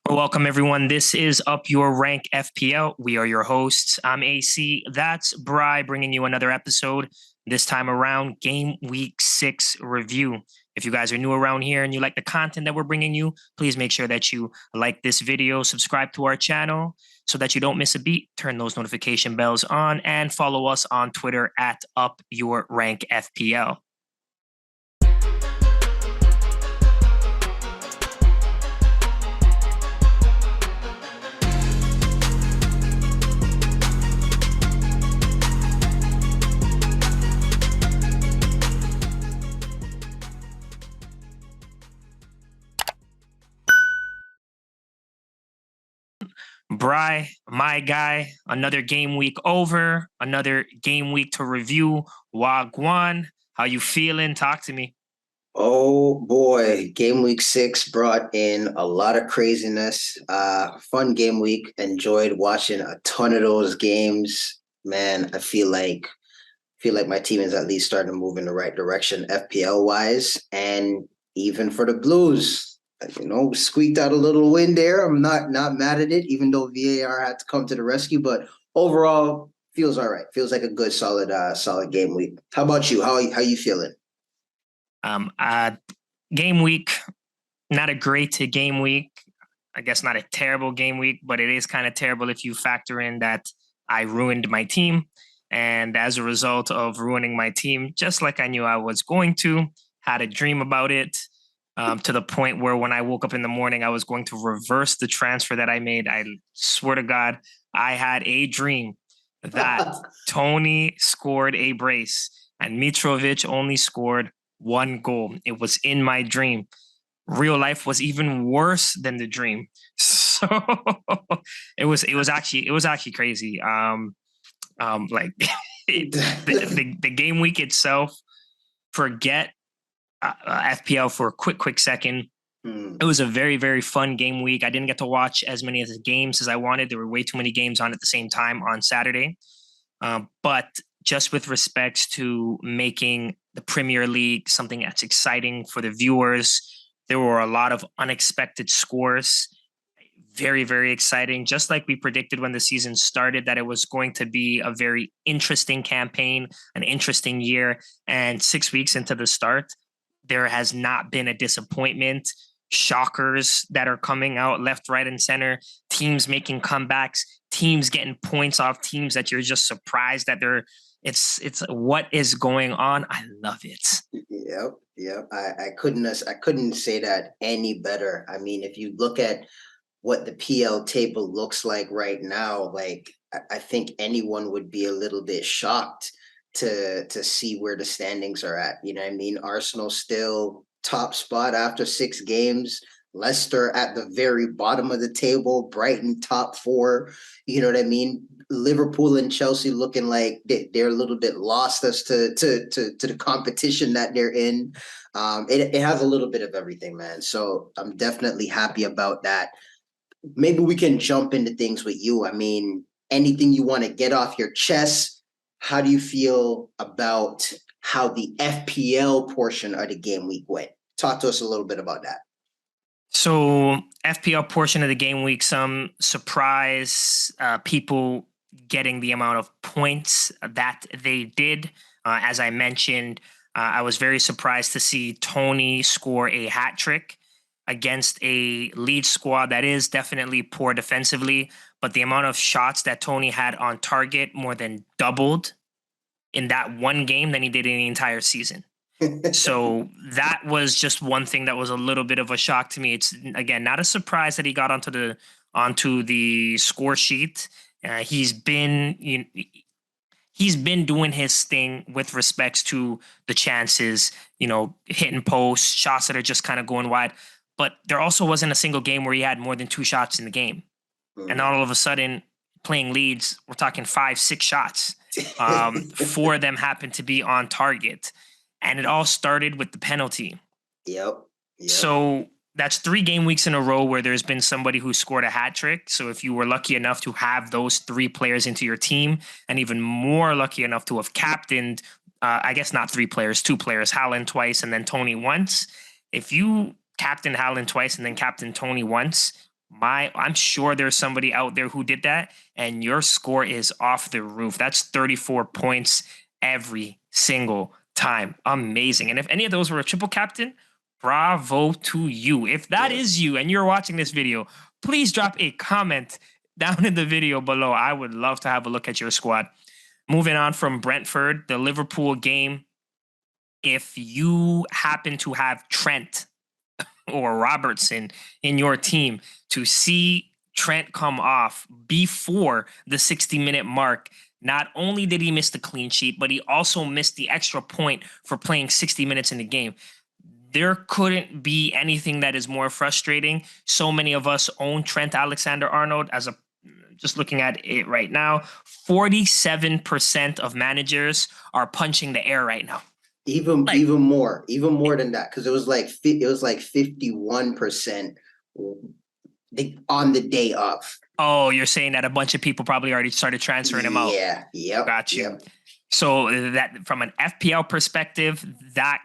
Welcome, everyone. This is Up Your Rank FPL. We are your hosts. I'm AC. That's Bri bringing you another episode. This time around, Game Week 6 review. If you guys are new around here and you like the content that we're bringing you, please make sure that you like this video, subscribe to our channel so that you don't miss a beat. Turn those notification bells on and follow us on Twitter at Up Your Rank FPL. Bri, my guy, another game week over, another game week to review. Wagwan, how you feeling? Talk to me. Oh boy, game week 6 brought in a lot of craziness. Fun game week. Enjoyed watching a ton of those games. Man, I feel like my team is at least starting to move in the right direction FPL wise. And even for the Blues, squeaked out a little win there. I'm not mad at it, even though VAR had to come to the rescue. But overall, feels all right. Feels like a good solid game week. How about you? How you feeling? Um, uh, Game week, not a great game week. I guess not a terrible game week, but it is kind of terrible if you factor in that I ruined my team. And as a result of ruining my team, just like I knew I was going to, had a dream about it to the point where when I woke up in the morning, I was going to reverse the transfer that I made. I swear to God, I had a dream that Tony scored a brace and Mitrovic only scored one goal. It was in my dream. Real life was even worse than the dream. So it was actually crazy. Like the game week itself, forget FPL for a quick second. It was a very, very fun game week. I didn't get to watch as many of the games as I wanted. There were way too many games on at the same time on Saturday. But just with respects to making the Premier League something that's exciting for the viewers, there were a lot of unexpected scores. Very, very exciting. Just like we predicted when the season started, that it was going to be a very interesting campaign, an interesting year. And 6 weeks into the start, there has not been a disappointment. Shockers that are coming out left, right, and center, teams making comebacks, teams getting points off teams that you're just surprised that they're it's what is going on. I love it. Yep. I couldn't say that any better. I mean, if you look at what the PL table looks like right now, like I think anyone would be a little bit shocked to see where the standings are at. You know what I mean? Arsenal still top spot after 6 games. Leicester at the very bottom of the table. Brighton top 4. You know what I mean? Liverpool and Chelsea looking like they're a little bit lost as to the competition that they're in. It has a little bit of everything, man. So I'm definitely happy about that. Maybe we can jump into things with you. I mean, anything you want to get off your chest? How do you feel about how the FPL portion of the game week went? Talk to us a little bit about that. So FPL portion of the game week, some surprise people getting the amount of points that they did. As I mentioned, I was very surprised to see Tony score a hat trick against a Leeds squad that is definitely poor defensively, but the amount of shots that Tony had on target more than doubled in that one game than he did in the entire season. So that was just one thing that was a little bit of a shock to me. It's again not a surprise that he got onto the score sheet. He's been doing his thing with respects to the chances, hitting posts, shots that are just kind of going wide. But there also wasn't a single game where he had more than 2 shots in the game. And all of a sudden, playing Leeds, we're talking 5-6 shots. 4 of them happened to be on target. And it all started with the penalty. Yep. So that's 3 game weeks in a row where there's been somebody who scored a hat trick. So if you were lucky enough to have those 3 players into your team, and even more lucky enough to have captained, I guess not 3 players, 2 players, Haaland twice and then Tony once. If you captain Haaland twice and then captain Tony once, I'm sure there's somebody out there who did that, and your score is off the roof. That's 34 points every single time. Amazing. And if any of those were a triple captain, bravo to you. If that is you and you're watching this video, please drop a comment down in the video below. I would love to have a look at your squad. Moving on from Brentford, the Liverpool game. If you happen to have Trent or Robertson in your team, to see Trent come off before the 60-minute mark, not only did he miss the clean sheet, but he also missed the extra point for playing 60 minutes in the game. There couldn't be anything that is more frustrating. So many of us own Trent Alexander-Arnold as a just looking at it right now, 47% of managers are punching the air right now. Even more than that, because it was like 51% on the day of. Oh, you're saying that a bunch of people probably already started transferring him out. Yeah, yep. Got you. Yep. So that from an FPL perspective, that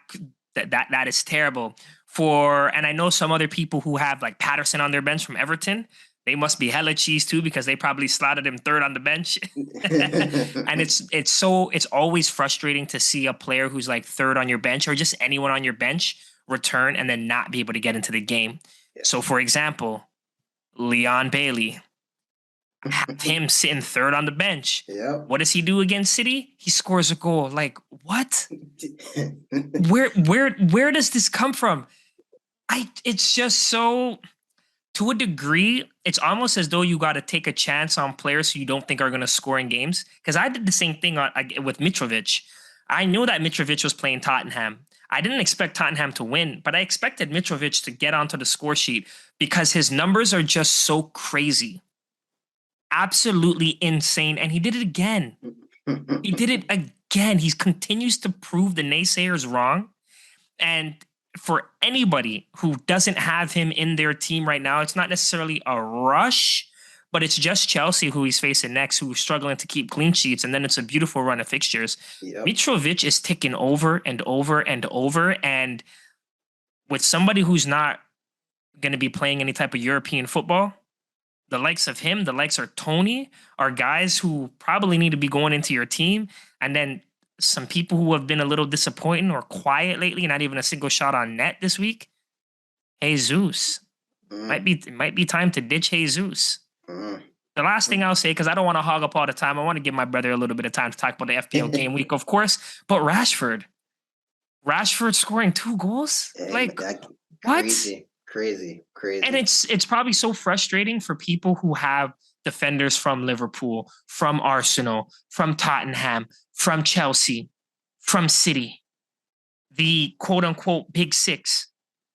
is terrible. And I know some other people who have like Patterson on their bench from Everton. They must be hella cheese too, because they probably slotted him third on the bench. And it's always frustrating to see a player who's like third on your bench, or just anyone on your bench, return and then not be able to get into the game. Yeah. So for example, Leon Bailey, have him sitting third on the bench. Yeah. What does he do against City? He scores a goal. Like, what? Where does this come from? It's just so, to a degree, it's almost as though you got to take a chance on players who you don't think are going to score in games. Because I did the same thing with Mitrovic. I knew that Mitrovic was playing Tottenham. I didn't expect Tottenham to win, but I expected Mitrovic to get onto the score sheet because his numbers are just so crazy. Absolutely insane. And he did it again. He did it again. He continues to prove the naysayers wrong. And for anybody who doesn't have him in their team right now, it's not necessarily a rush, but it's just Chelsea who he's facing next, who's struggling to keep clean sheets. And then it's a beautiful run of fixtures. Yep. Mitrovic is ticking over and over and over. And with somebody who's not going to be playing any type of European football, the likes of him, the likes of Tony, are guys who probably need to be going into your team. And then some people who have been a little disappointing or quiet lately, not even a single shot on net this week. Jesus. Might be time to ditch Jesus. The last thing I'll say, because I don't want to hog up all the time, I want to give my brother a little bit of time to talk about the FPL game week, of course. But Rashford scoring 2 goals? Like, what? Crazy. And it's probably so frustrating for people who have defenders from Liverpool, from Arsenal, from Tottenham, from Chelsea, from City, the quote-unquote big six.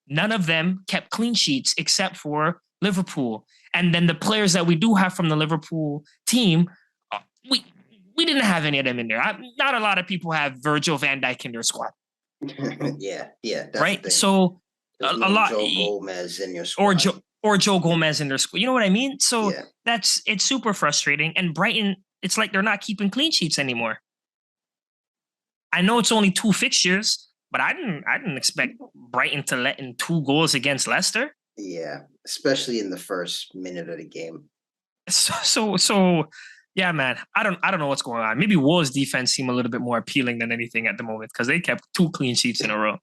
None of them kept clean sheets except for Liverpool. And then the players that we do have from the Liverpool team, we didn't have any of them in there. Not a lot of people have Virgil van Dijk in their squad. Yeah. That's right? So a lot. Joe Gomez in your squad. Or Joe Gomez in their squad. You know what I mean? So it's super frustrating. And Brighton, it's like they're not keeping clean sheets anymore. I know it's only 2 fixtures, but I didn't expect Brighton to let in 2 goals against Leicester. Yeah, especially in the first minute of the game. So yeah, man. I don't know what's going on. Maybe Wolves' defense seem a little bit more appealing than anything at the moment, because they kept 2 clean sheets in a row.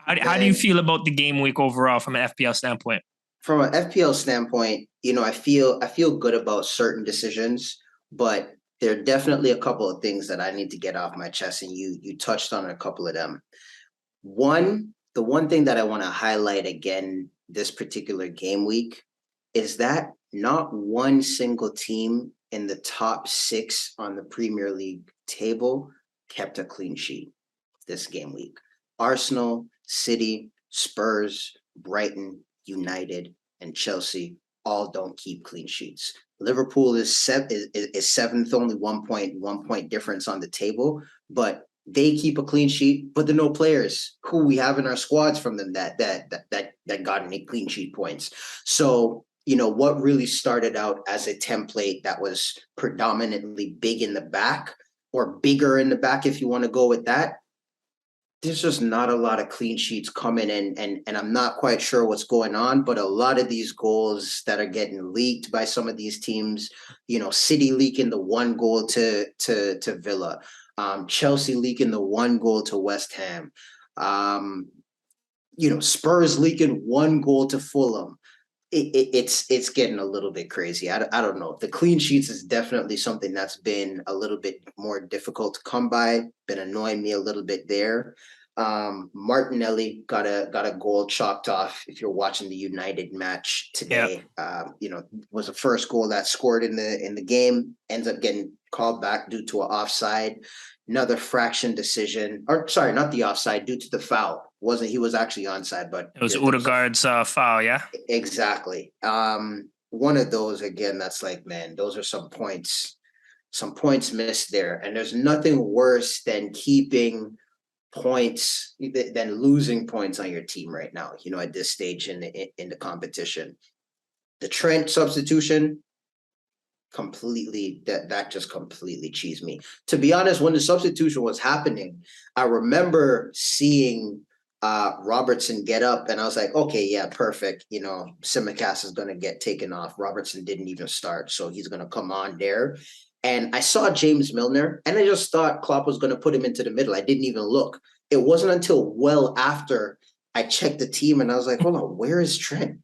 How do you feel about the game week overall from an FPL standpoint? From an FPL standpoint, I feel good about certain decisions, but there are definitely a couple of things that I need to get off my chest, and you touched on a couple of them. The one thing that I want to highlight again this particular game week is that not one single team in the top 6 on the Premier League table kept a clean sheet this game week. Arsenal, City, Spurs, Brighton, United, and Chelsea all don't keep clean sheets. Liverpool is 7th, only 1 point difference on the table, but they keep a clean sheet, but there are no players who we have in our squads from them that got any clean sheet points. So, what really started out as a template that was predominantly big in the back, or bigger in the back, if you want to go with that, there's just not a lot of clean sheets coming in, and I'm not quite sure what's going on, but a lot of these goals that are getting leaked by some of these teams, City leaking the one goal to Villa, Chelsea leaking the one goal to West Ham, Spurs leaking one goal to Fulham. It's getting a little bit crazy. I don't know. The clean sheets is definitely something that's been a little bit more difficult to come by. Been annoying me a little bit there. Martinelli got a goal chalked off. If you're watching the United match today, was the first goal that scored in the game. Ends up getting called back due to an offside. Another fraction decision, or sorry, not the offside, due to the foul. He was actually onside, but it was Odegaard's foul, yeah. Exactly. One of those again, that's like, man, those are some points missed there. And there's nothing worse than keeping points than losing points on your team right now, at this stage in the competition. The Trent substitution, completely that just completely cheesed me. To be honest, when the substitution was happening, I remember seeing Robertson get up, and I was like, okay, yeah, perfect. Simicast is going to get taken off. Robertson didn't even start, so he's going to come on there. And I saw James Milner, and I just thought Klopp was going to put him into the middle. I didn't even look. It wasn't until well after I checked the team, and I was like, hold on, where is Trent?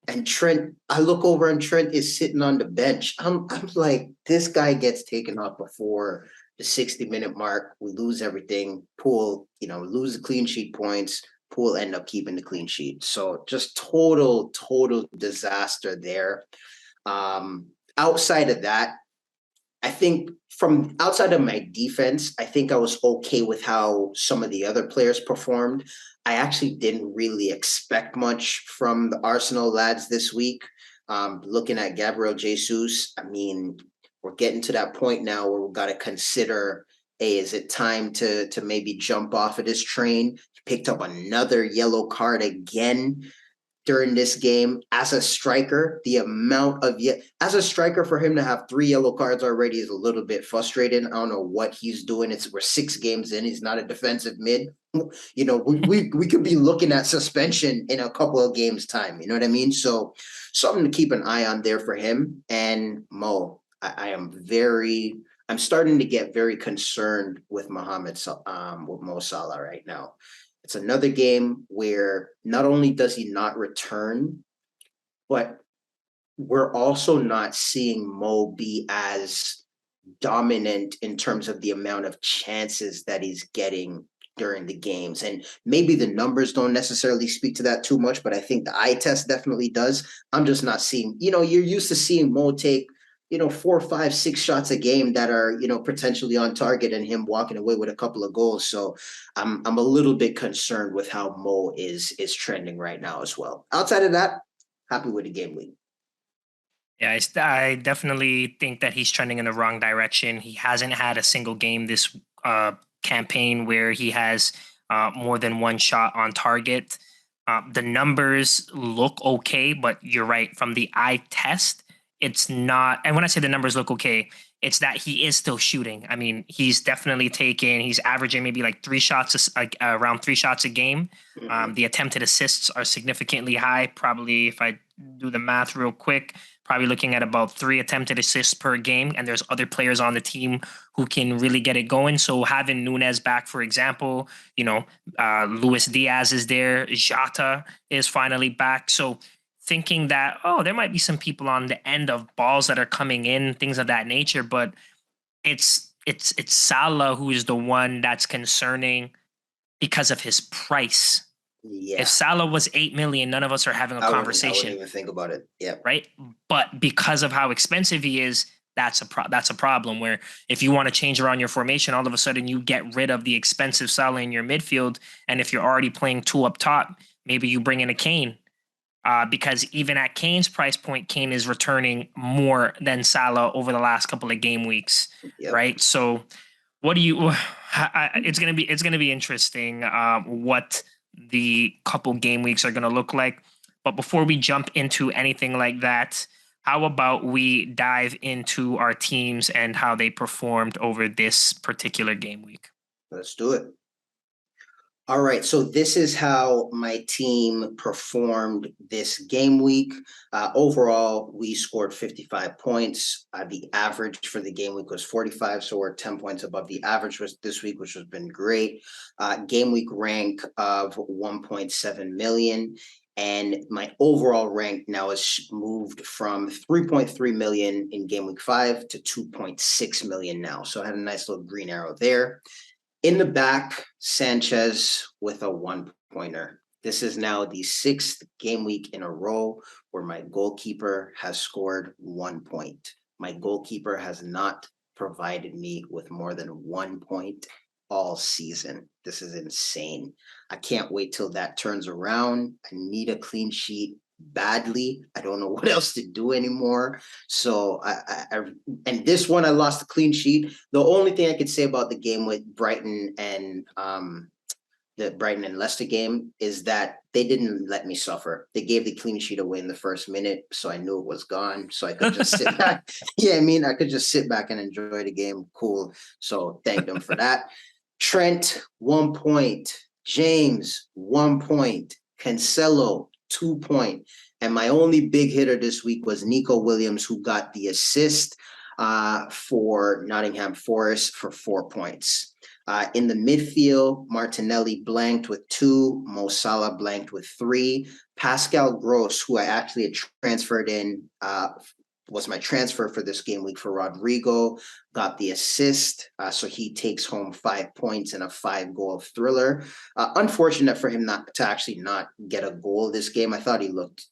And Trent, I look over and Trent is sitting on the bench. I'm like, this guy gets taken off before the 60-minute mark. We lose everything. Poole, lose the clean sheet points. Poole end up keeping the clean sheet. So just total disaster there. Outside of that, I think from outside of my defense, I think I was okay with how some of the other players performed. I actually didn't really expect much from the Arsenal lads this week. Looking at Gabriel Jesus, I mean, we're getting to that point now where we've got to consider, hey, is it time to maybe jump off of this train? He picked up another yellow card again during this game as a striker. The amount of as a striker, for him to have 3 yellow cards already is a little bit frustrating. I don't know what he's doing. We're 6 games in. He's not a defensive mid. We could be looking at suspension in a couple of games time. You know what I mean? So something to keep an eye on there for him. And Mo, I'm starting to get very concerned with with Mo Salah right now. It's another game where not only does he not return, but we're also not seeing Mo be as dominant in terms of the amount of chances that he's getting during the games. And maybe the numbers don't necessarily speak to that too much, but I think the eye test definitely does. I'm just not seeing, you're used to seeing Mo take 4, 5, 6 shots a game that are, potentially on target, and him walking away with a couple of goals. So I'm a little bit concerned with how Mo is trending right now as well. Outside of that, happy with the game week. Yeah, I definitely think that he's trending in the wrong direction. He hasn't had a single game this campaign where he has more than one shot on target. The numbers look okay, but you're right. From the eye test, it's not. And when I say the numbers look okay, it's that he is still shooting. I mean, he's averaging maybe like 3 shots, around 3 shots a game. Mm-hmm. The attempted assists are significantly high. Probably, if I do the math real quick, probably looking at about 3 attempted assists per game. And there's other players on the team who can really get it going. So having Nunez back, for example, Luis Diaz is there. Jota is finally back. So thinking that, there might be some people on the end of balls that are coming in, things of that nature, but it's Salah who is the one that's concerning because of his price. Yeah. If Salah was 8 million, none of us are having a conversation. I wouldn't even think about it. Yeah. Right. But because of how expensive he is, that's a problem, where if you want to change around your formation, all of a sudden you get rid of the expensive Salah in your midfield. And if you're already playing 2 up top, maybe you bring in a Kane. Because even at Kane's price point, Kane is returning more than Salah over the last couple of game weeks, right? So, what do you? It's gonna be interesting what the couple game weeks are gonna look like. But before we jump into anything like that, how about we dive into our teams and how they performed over this particular game week? Let's do it. All right, so this is how my team performed this game week. Overall, we scored 55 points. The average for the game week was 45, so we're 10 points above the average was this week, which has been great. Game week rank of 1.7 million. And my overall rank now has moved from 3.3 million in game week 5 to 2.6 million now. So I had a nice little green arrow there. In the back, Sanchez with a 1-pointer. This is now the 6th game week in a row where my goalkeeper has scored 1 point. My goalkeeper has not provided me with more than 1 point all season. This is insane. I can't wait till that turns around. I need a clean sheet badly. I don't know what else to do anymore. So and this one I lost a clean sheet. The only thing I could say about the game with Brighton and the Brighton and Leicester game is that they didn't let me suffer. They gave the clean sheet away in the first minute, so I knew it was gone. So I could just sit back. Yeah, I mean, I could just sit back and enjoy the game. Cool. So thank them for that. Trent, 1 point. James, 1 point. Cancelo, 2 point. And my only big hitter this week was Nico Williams, who got the assist for Nottingham Forest for 4 points. In the midfield, Martinelli blanked with 2, Mo Salah blanked with 3. Pascal Gross, who I actually had transferred in, was my transfer for this game week for Rodrigo, got the assist. So he takes home 5 points in a 5-goal thriller. Unfortunate for him not to actually not get a goal this game. I thought he looked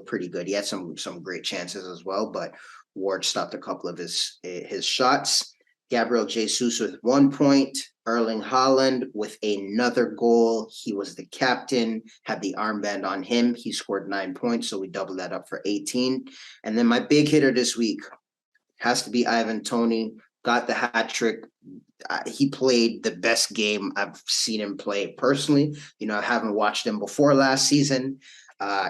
pretty good. He had some great chances as well, but Ward stopped a couple of his shots. Gabriel Jesus with 1 point. Erling Haaland with another goal. He was the captain, had the armband on him. He scored 9 points, so we doubled that up for 18. And then my big hitter this week has to be Ivan Toney. Got the hat trick. He played the best game I've seen him play personally. You know, I haven't watched him before last season.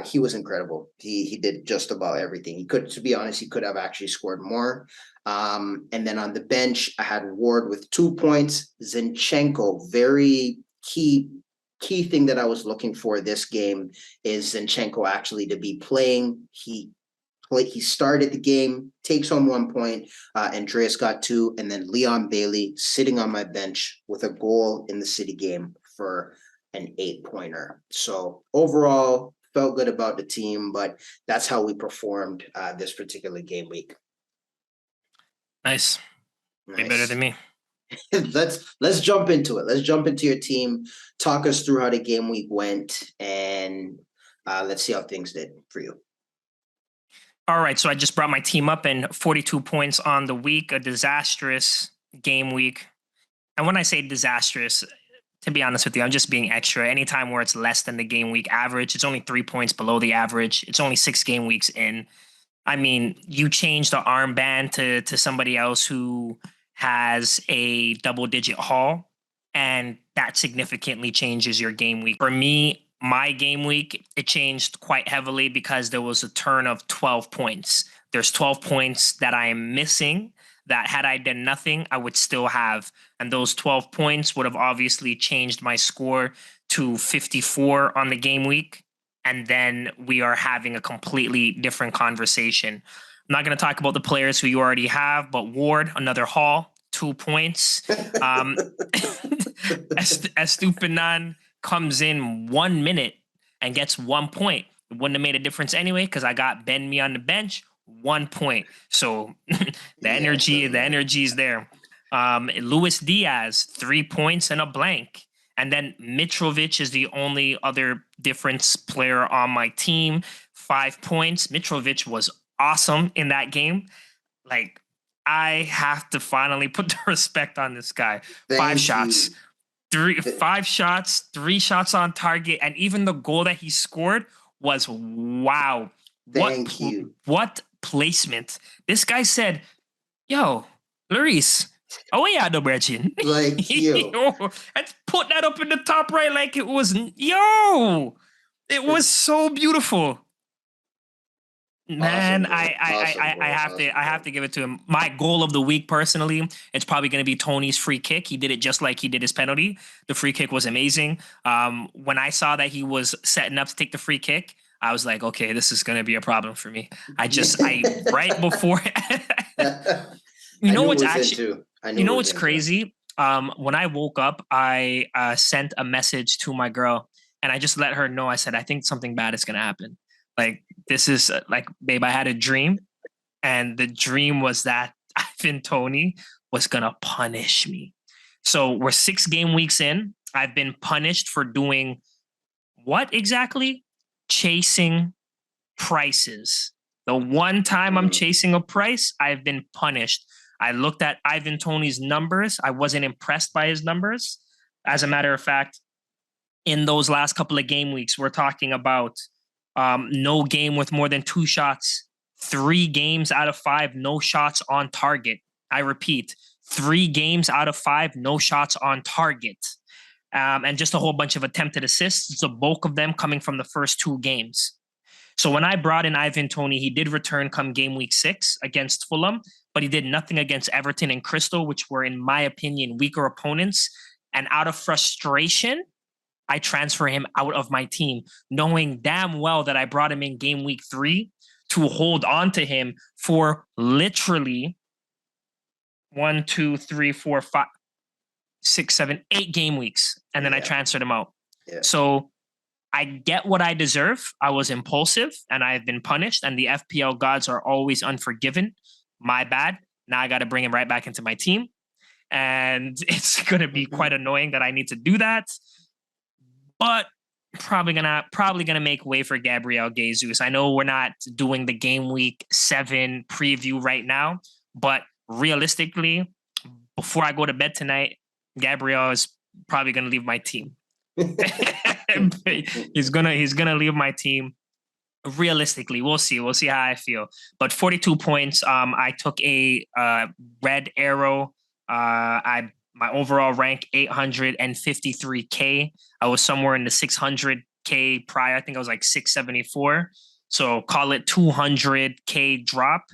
He was incredible. He did just about everything. He could, to be honest, he could have actually scored more. And then on the bench, I had Ward with 2 points. Zinchenko, very key thing that I was looking for this game is Zinchenko actually to be playing. He started the game, takes home 1 point. Andreas got 2, and then Leon Bailey sitting on my bench with a goal in the City game for an 8-pointer. So overall, felt good about the team, but that's how we performed this particular game week. Nice. Way better than me. Let's jump into it. Let's jump into your team. Talk us through how the game week went, and let's see how things did for you. All right, so I just brought my team up and 42 points on the week, a disastrous game week. And when I say disastrous, to be honest with you, I'm just being extra. Anytime where it's less than the game week average, it's only 3 points below the average. It's only 6 game weeks in. I mean, you change the armband to somebody else who has a double-digit haul, and that significantly changes your game week. For me, my game week, it changed quite heavily because there was a turn of 12 points. There's 12 points that I am missing that had I done nothing, I would still have. And those 12 points would have obviously changed my score to 54 on the game week. And then we are having a completely different conversation. I'm not going to talk about the players who you already have, but Ward, another haul, 2 points. Estupinan comes in 1 minute and gets 1 point. It wouldn't have made a difference anyway because I got Ben Me on the bench, 1 point. So the energy is there. Luis Diaz, 3 points and a blank. And then Mitrovic is the only other difference player on my team. 5 points. Mitrovic was awesome in that game. Like, I have to finally put the respect on this guy. Five shots, 3 shots on target, and even the goal that he scored was wow. What placement? This guy said, "Yo, Lloris, oh yeah, the virgin." Like you. And put that up in the top right like it was it was so beautiful. Man, Awesome, bro. Awesome, I bro. Awesome, I have bro. to give it to him. My goal of the week personally, it's probably going to be Tony's free kick. He did it just like he did his penalty. The free kick was amazing. When I saw that he was setting up to take the free kick, I was like, okay, this is going to be a problem for me. I right before, you I know knew it what's was in actually, too. I you knew it know was what's in too. crazy? When I woke up, I sent a message to my girl, and I just let her know. I said, I think something bad is going to happen. Like this is like, babe, I had a dream, and the dream was that Ivan Tony was gonna punish me. So we're 6 game weeks in. I've been punished for doing what exactly? Chasing prices. The one time I'm Mm, chasing a price, I've been punished. I looked at Ivan Tony's numbers. I wasn't impressed by his numbers. As a matter of fact, in those last couple of game weeks, we're talking about no game with more than 2 shots, 3 games out of 5, no shots on target. I repeat, 3 games out of 5, no shots on target. And just a whole bunch of attempted assists, the bulk of them coming from the first 2 games. So when I brought in Ivan Tony, he did return come game week 6 against Fulham, but he did nothing against Everton and Crystal, which were, in my opinion, weaker opponents. And out of frustration, I transfer him out of my team, knowing damn well that I brought him in game week 3 to hold on to him for literally 1, 2, 3, 4, 5, 6, 7, 8 game weeks. And then I yeah, transferred him out. yeah. So I get what I deserve. I was impulsive and I've been punished, and the FPL gods are always unforgiven. My bad. Now I got to bring him right back into my team. And it's going to be quite annoying that I need to do that. But probably gonna make way for Gabriel Jesus. I know we're not doing the game week 7 preview right now, but realistically, before I go to bed tonight, Gabriel is probably gonna leave my team. He's gonna leave my team. Realistically, we'll see. We'll see how I feel. But 42 points. I took a red arrow. I my overall rank 853K. I was somewhere in the 600K prior. I think I was like 674. So call it 200K drop,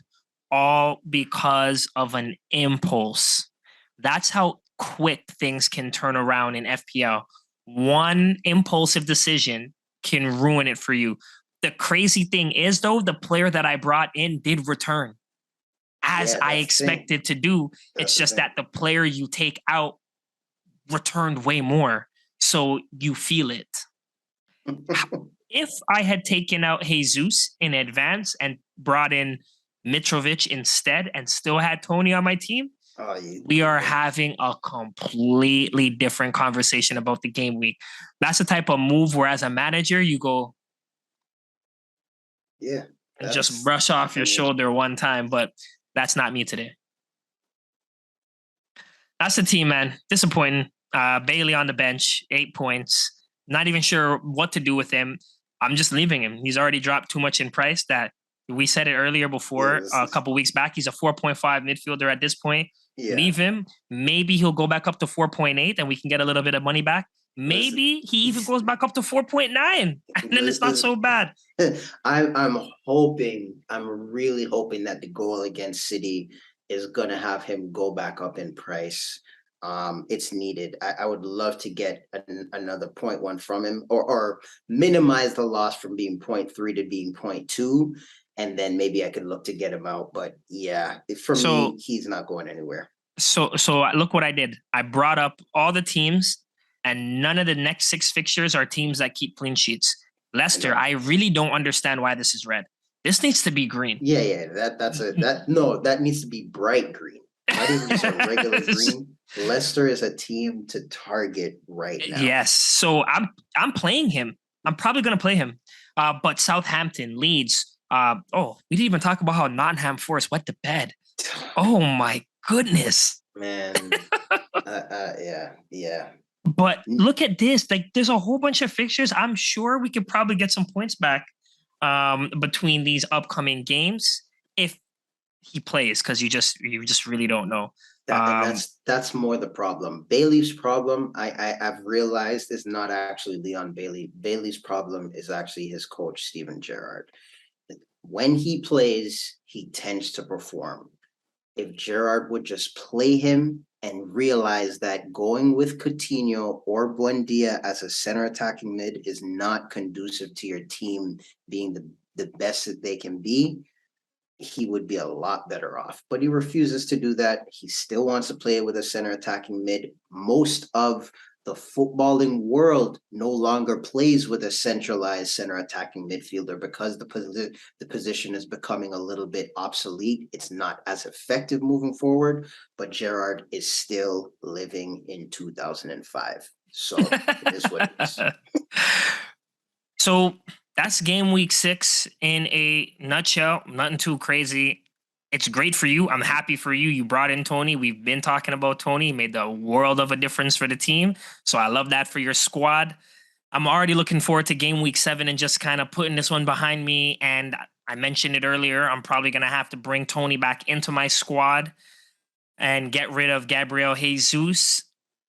all because of an impulse. That's how quick things can turn around in FPL. One impulsive decision can ruin it for you. The crazy thing is, though, the player that I brought in did return as Yeah, I that's the thing. expected to do. That's It's the just thing. that the player you take out returned way more. So you feel it. If I had taken out Jesus in advance and brought in Mitrovic instead and still had Tony on my team, Oh, we are having a completely different conversation about the game week. That's the type of move where, as a manager, you go yeah, and just that's, brush off I your mean, shoulder one time, but that's not me today. That's the team, man. Disappointing. Bailey on the bench, 8 points. Not even sure what to do with him. I'm just leaving him. He's already dropped too much in price. That we said it earlier yeah, before, a couple weeks back. He's a 4.5 midfielder at this point. yeah. Leave him. Maybe he'll go back up to 4.8 and we can get a little bit of money back. Listen, Maybe he even goes back up to 4.9 and then it's not so bad. I'm really hoping that the goal against City is gonna have him go back up in price. It's needed. I would love to get another 0.1 from him, or minimize the loss from being 0.3 to being 0.2, and then maybe I could look to get him out. But yeah, for me, So he's not going anywhere. so look what I did. I brought up all the teams, and none of the next 6 fixtures are teams that keep clean sheets. I Leicester, know. I really don't understand why this is red. This needs to be green. Yeah, yeah. That needs to be bright green, not even just a regular green. Leicester is a team to target right now. Yes. So I'm playing him. I'm probably gonna play him. But Southampton, Leeds. We didn't even talk about how Nottingham Forest went to bed. Oh my goodness. Man, yeah, yeah. But look at this. Like, there's a whole bunch of fixtures. I'm sure we could probably get some points back between these upcoming games if he plays, because you just really don't know. And Um, that's more the problem. Bailey's problem, I've realized, is not actually Leon Bailey. Bailey's problem is actually his coach, Steven Gerrard. when he plays, he tends to perform. If Gerard would just play him and realize that going with Coutinho or Buendia as a center attacking mid is not conducive to your team being the best that they can be, he would be a lot better off. But he refuses to do that. He still wants to play with a center attacking mid. Most of the footballing world no longer plays with a centralized center attacking midfielder because the position is becoming a little bit obsolete. It's not as effective moving forward, but Gerard is still living in 2005. So it is what it is. So that's game week 6 in a nutshell. Nothing too crazy. It's great for you. I'm happy for you. You brought in Tony. We've been talking about Tony. He made the world of a difference for the team. So I love that for your squad. I'm already looking forward to game week 7 and just kind of putting this one behind me. And I mentioned it earlier. I'm probably going to have to bring Tony back into my squad and get rid of Gabriel Jesus.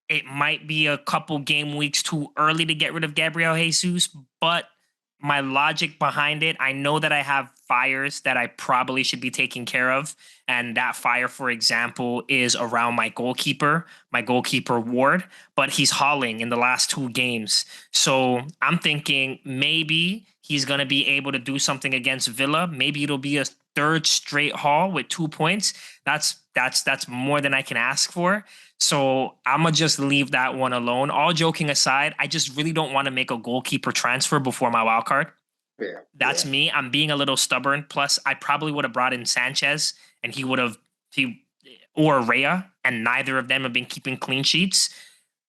It might be a couple game weeks too early to get rid of Gabriel Jesus, but my logic behind it, I know that I have fires that I probably should be taking care of. And that fire, for example, is around my goalkeeper Ward, but he's hauling in the last 2 games. So I'm thinking maybe he's going to be able to do something against Villa. Maybe it'll be a 3rd straight haul with 2 points. That's more than I can ask for. So I'm going to just leave that one alone. All joking aside, I just really don't want to make a goalkeeper transfer before my wild card. Yeah, That's me. I'm being a little stubborn. Plus, I probably would have brought in Sanchez and or Rhea, and neither of them have been keeping clean sheets.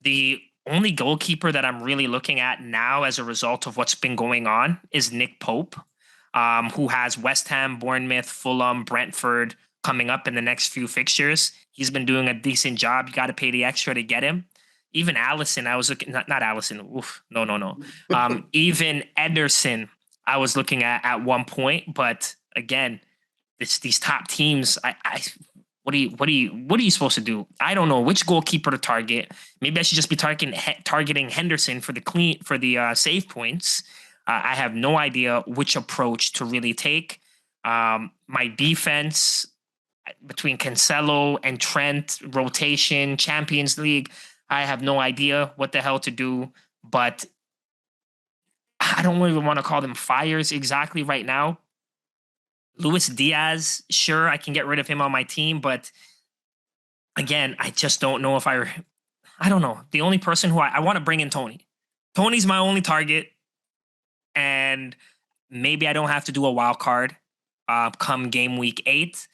The only goalkeeper that I'm really looking at now as a result of what's been going on is Nick Pope, who has West Ham, Bournemouth, Fulham, Brentford coming up in the next few fixtures. He's been doing a decent job. You got to pay the extra to get him. Even Allison, I was looking, not Allison. Oof, no. Even Ederson, I was looking at one point, but again, these top teams, what are you supposed to do? I don't know which goalkeeper to target. Maybe I should just be targeting Henderson for the save points. I have no idea which approach to really take. My defense between Cancelo and Trent, rotation, Champions League, I have no idea what the hell to do. But I don't even want to call them fires exactly right now. Luis Diaz, sure, I can get rid of him on my team, but again, I just don't know if I don't know. The only person who I want to bring in Tony. Tony's my only target, and maybe I don't have to do a wild card come game week 8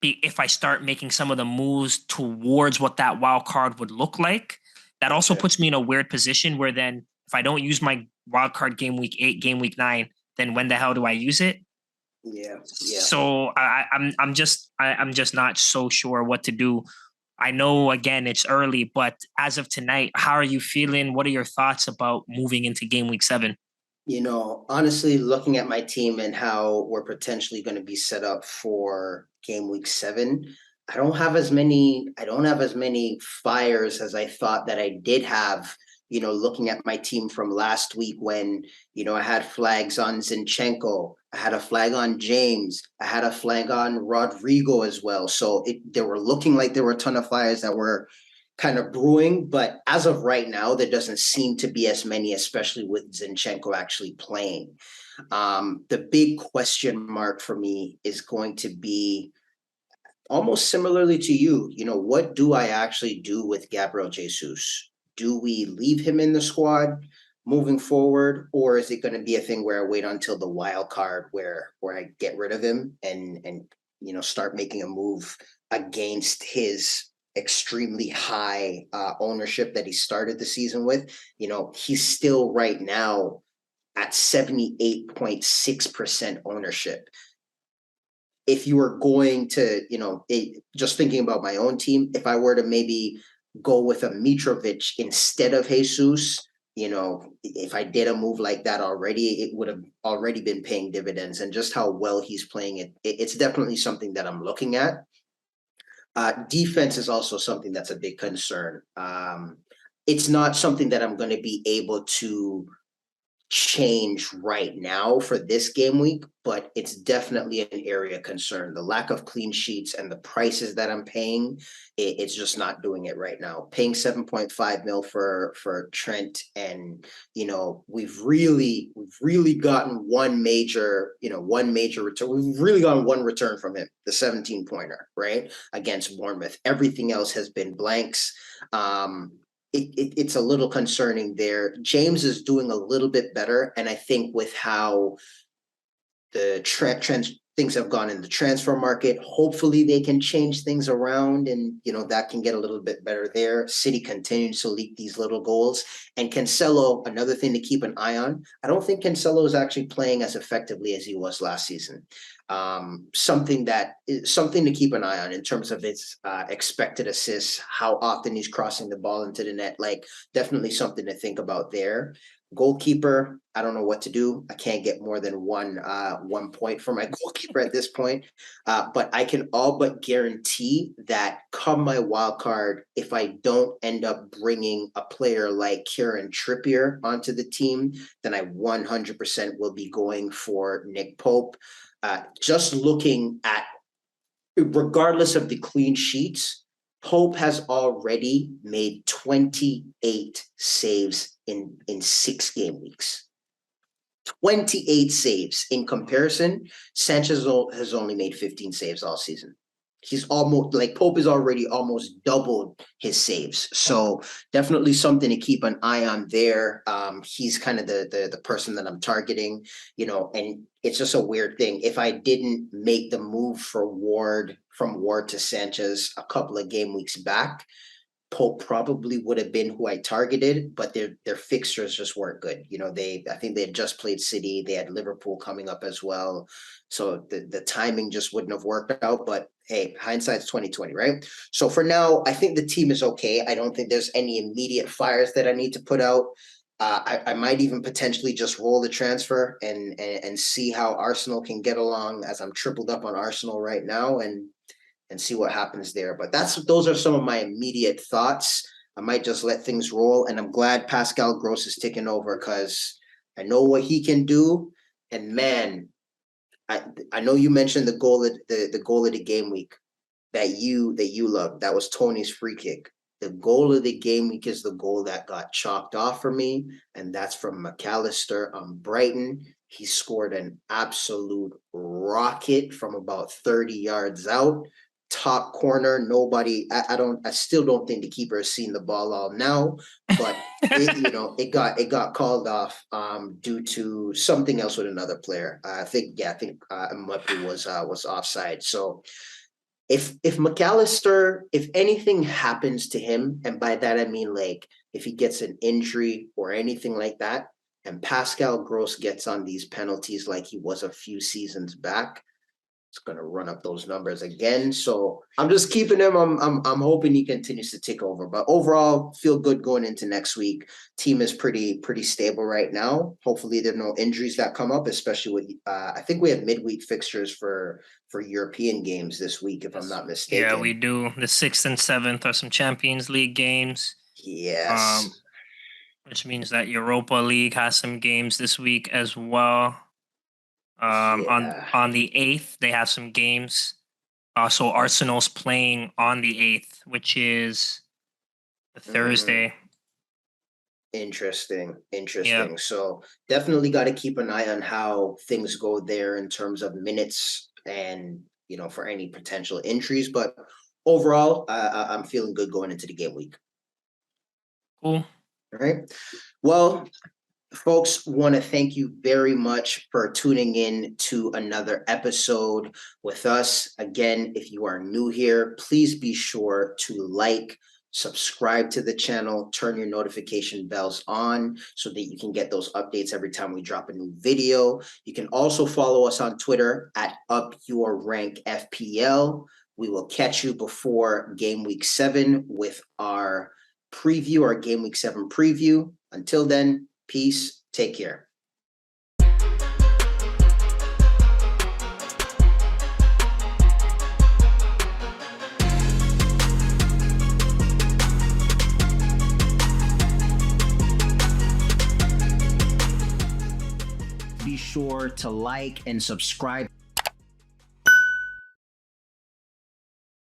if I start making some of the moves towards what that wild card would look like. That also puts me in a weird position where then if I don't use my wild card game week 8, game week 9, then when the hell do I use it? Yeah. So I'm just not so sure what to do. I know again it's early, but as of tonight, how are you feeling? What are your thoughts about moving into game week 7? Honestly, looking at my team and how we're potentially going to be set up for game week 7, I don't have as many fires as I thought that I did have, looking at my team from last week when, I had flags on Zinchenko, I had a flag on James, I had a flag on Rodrigo as well. So there were looking like there were a ton of fires that were kind of brewing, but as of right now, there doesn't seem to be as many, especially with Zinchenko actually playing. The big question mark for me is going to be almost similarly to you. What do I actually do with Gabriel Jesus? Do we leave him in the squad moving forward, or is it going to be a thing where I wait until the wild card where I get rid of him and start making a move against his extremely high ownership that he started the season with? He's still right now at 78.6% ownership. If you were going to, just thinking about my own team, if I were to maybe go with a Mitrovic instead of Jesus, if I did a move like that already, it would have already been paying dividends. And just how well he's playing it's definitely something that I'm looking at. Defense is also something that's a big concern. It's not something that I'm going to be able to change right now for this game week, but it's definitely an area of concern. The lack of clean sheets and the prices that I'm paying, it's just not doing it right now. Paying 7.5 mil for Trent, and we've really gotten one major return. We've really gotten one return from him, the 17-pointer, right? Against Bournemouth. Everything else has been blanks. It's a little concerning there. James is doing a little bit better, and I think with how the things have gone in the transfer market, hopefully they can change things around, and that can get a little bit better there. City continues to leak these little goals, and Cancelo, another thing to keep an eye on. I don't think Cancelo is actually playing as effectively as he was last season. Something to keep an eye on in terms of its expected assists, how often he's crossing the ball into the net. Like, definitely something to think about there. Goalkeeper, I don't know what to do. I can't get more than one point for my goalkeeper at this point. But I can all but guarantee that come my wild card, if I don't end up bringing a player like Kieran Trippier onto the team, then I 100% will be going for Nick Pope. Just looking at, regardless of the clean sheets, Pope has already made 28 saves in 6 game weeks. 28 saves. In comparison, Sanchez has only made 15 saves all season. He's almost, like, Pope is already almost doubled his saves. So definitely something to keep an eye on there. He's kind of the person that I'm targeting, and it's just a weird thing. If I didn't make the move from Ward to Sanchez a couple of game weeks back, Pope probably would have been who I targeted, but their fixtures just weren't good. I think they had just played City. They had Liverpool coming up as well. So the timing just wouldn't have worked out. But hey, hindsight's 2020, right? So for now, I think the team is okay. I don't think there's any immediate fires that I need to put out. I might even potentially just roll the transfer and see how Arsenal can get along, as I'm tripled up on Arsenal right now, and see what happens there. But those are some of my immediate thoughts. I might just let things roll, and I'm glad Pascal Gross is taking over, because I know what he can do. And man, I know you mentioned the goal of the game week that you loved. That was Tony's free kick. The goal of the game week is the goal that got chalked off for me, and that's from McAllister on Brighton. He scored an absolute rocket from about 30 yards out. Top corner, nobody. I still don't think the keeper has seen the ball all now, but it got called off due to something else with another player. I think Mbappe was offside. So if McAllister, if anything happens to him, and by that I mean, like, if he gets an injury or anything like that, and Pascal Gross gets on these penalties like he was a few seasons back, it's going to run up those numbers again. So I'm just keeping him. I'm hoping he continues to take over. But overall, feel good going into next week. Team is pretty stable right now. Hopefully there are no injuries that come up, especially with I think we have midweek fixtures for European games this week, if I'm not mistaken. Yeah, we do. The 6th and 7th are some Champions League games. Yes. Which means that Europa League has some games this week as well. On the 8th, they have some games. So Arsenal's playing on the 8th, which is the Thursday. Interesting. Yep. So definitely got to keep an eye on how things go there in terms of minutes and, for any potential injuries. But overall, I'm feeling good going into the game week. Cool. All right. Well, folks, want to thank you very much for tuning in to another episode with us. Again, if you are new here, please be sure to subscribe to the channel, turn your notification bells on so that you can get those updates every time we drop a new video. You can also follow us on Twitter at UpYourRankFPL. We will catch you before Game Week 7 with our Game Week 7 preview. Until then, peace. Take care. sure to like and subscribe.